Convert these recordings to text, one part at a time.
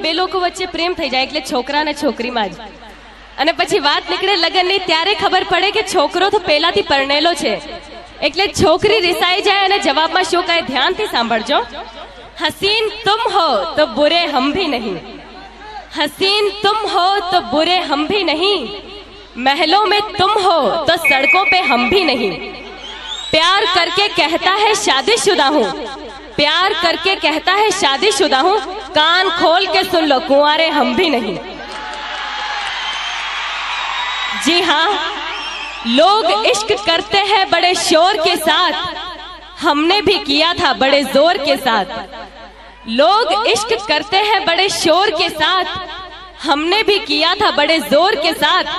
બે લોકો વચ્ચે પ્રેમ થઈ જાય એટલે છોકરા અને છોકરીમાં જ, અને પછી વાત નીકળે લગ્નની ત્યારે ખબર પડે કે છોકરો તો પહેલાથી પરણેલો છે, એટલે છોકરી રિસાઈ જાય અને જવાબમાં શું કહે ધ્યાનથી સાંભળજો। हसीन तुम हो तो बुरे हम भी नहीं, हसीन तुम हो तो बुरे हम भी नहीं, महलों में तुम हो तो सड़कों पे हम भी नहीं, प्यार करके कहता है शादीशुदा हूँ, प्यार करके कहता है शादीशुदा हूँ, कान खोल के सुन लो कुंवारे हम भी नहीं। जी हाँ, लोग इश्क करते हैं बड़े शोर के साथ, हमने भी किया था बड़े जोर के साथ, लोग इश्क करते हैं बड़े शोर के साथ, हमने भी किया था बड़े जोर के साथ,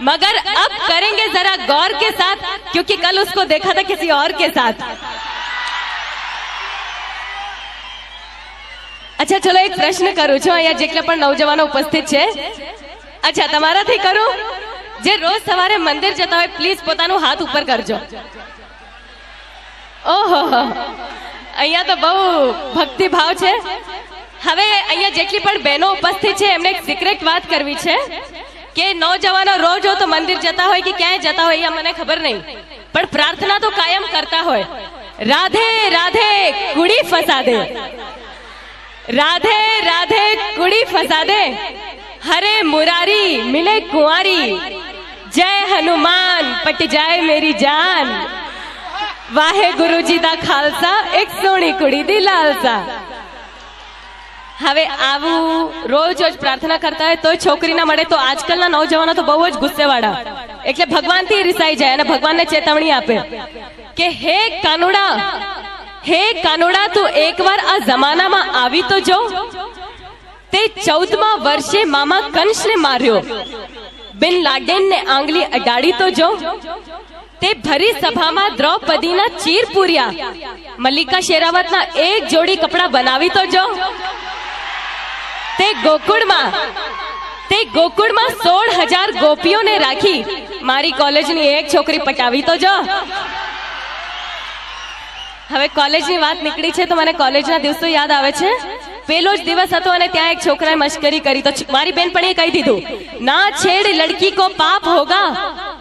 मगर अब करेंगे जरा गौर के साथ, क्योंकि कल उसको देखा था किसी और के साथ। अच्छा चलो एक प्रश्न करूं छो, अहींया जेटला पण नौजवानो उपस्थित छे, अच्छा तमाराथी करूं, जे रोज सवारे मंदिर जता होय प्लीज पोतानो हाथ ऊपर करजो। ओहो, अहींया तो बहु भक्ति भाव छे। हवे अहींया जेटली पण बहनो उपस्थित छे एमने एक सीक्रेट बात करवी छे के नौजवानो रोज हो तो मंदिर जता होय कि क्यांय जता होय मने खबर नहीं, पण प्रार्थना तो कायम करता होय, राधे राधे कुड़ी फसा दे, राधे राधे कुड़ी फसा दे, हरे मुरारी मिले कुंवारी, जय हनुमान पट जाए मेरी जान, वाहे गुरुजी दा खालसा एक सोनी कुड़ी दी लालसा। हवे आवू रोज रोज प्रार्थना करता है तो छोकरी ना मळे तो आजकलना नौजवानो तो बहु ज गुस्सेवाड़ा, એટલે ભગવાનથી રિસાઈ જાય અને ભગવાનને ચેતવણી આપે કે હે કાનુડા તું એકવાર આ જમાનામાં આવી તો જો, તે 14મા વર્ષે મામા કંસને માર્યો, બિન લાડેનને આંગળી અડાડી તો જો, તે ભરી સભામાં દ્રૌપદીના ચીર પૂર્યા, મલ્લિકા શેરાવતના એક જોડી કપડા બનાવી તો જો, તે ગોકુળમાં 16,000 ગોપીઓને રાખી, મારી કોલેજની એક છોકરી પટાવી તો જો। હવે કોલેજની વાત નીકળી છે તો મને કોલેજના દિવસો યાદ આવે છે। પેલો જ દિવસ હતો અને ત્યાં એક છોકરાએ મશ્કરી કરી તો મારી બેનપણીએ કહી દીધું, ના છેડ લડકી को पाप होगा,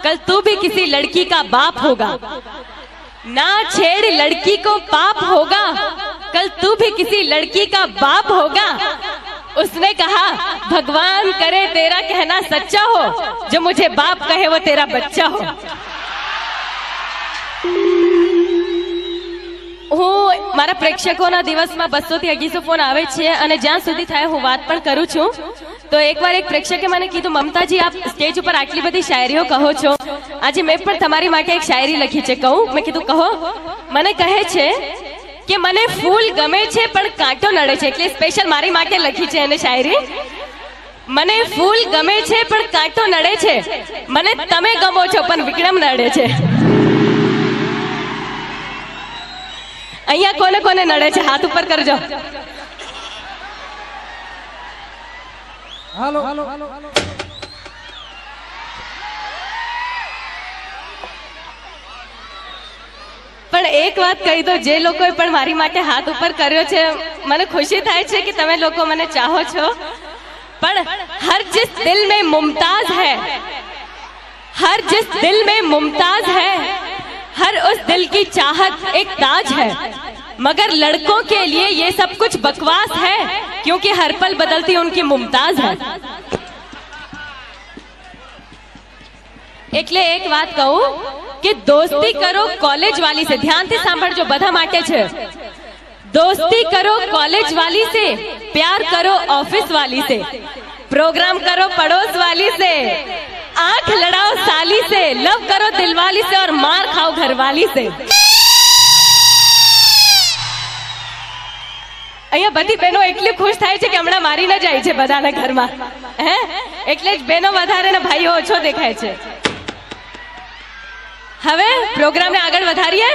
कल तू भी किसी लड़की का बाप होगा, ना छेड़ लड़की को पाप होगा, कल तू भी किसी लड़की का बाप होगा। उसने कहा भगवान करे तेरा कहना सच्चा हो, जो मुझे बाप कहे वो तेरा बच्चा हो। હું મારા પ્રેક્ષકોના દિવસમાં 200 થી 250 ફોન આવે છે અને જ્યાં સુધી થાય હું વાત પણ કરું છું। તો એકવાર એક પ્રેક્ષકે મને કીધું, મમતાજી આપ સ્ટેજ ઉપર આટલી બધી શાયરીઓ કહો છો, આજે મેં પણ તમારી માટે એક શાયરી લખી છે, કહું? મેં કીધું કહો। મને કહે છે કે મને ફૂલ ગમે છે પણ કાંટો નડે છે, એટલે સ્પેશિયલ મારી માટે લખી છે એને શાયરી। મને ફૂલ ગમે છે પણ કાંટો નડે છે, મને તમે ગમો છો પણ વિક્રમ નડે છે। અહીંયા કોને કોને નડે છે હાથ ઉપર કરજો। હાલો પણ એક વાત કહી દો, જે લોકોએ પણ મારી માટે હાથ ઉપર કર્યો છે મને ખુશી થાય છે કે તમે લોકો મને ચાહો છો, પણ હર जिस दिल में मुमताज है, हर जिस दिल में मुमताज है, हर उस दिल की चाहत एक ताज है, मगर लड़कों के लिए ये सब कुछ बकवास है, क्योंकि हर पल बदलती उनकी मुमताज है। એટલે એક વાત કહું કે દોસ્તી કરો કોલેજ વાલી से, ध्यान થી સાંભળજો બધા માટે છે। दोस्ती करो कॉलेज वाली से, प्यार करो ऑफिस वाली से, प्रोग्राम करो पड़ोस वाली से, आंख लड़ाओ साली से, लव करो दिलवाली से और मार खाओ घरवाली से। અહીંયા બધી બહેનો એટલી ખુશ થાય છે કે હમણાં મારી ન જાય છે બધાના ઘરમાં, હે એટલે જ બહેનો વધારે ને ભાઈઓ ઓછો દેખાય છે। હવે પ્રોગ્રામને આગળ વધારીએ।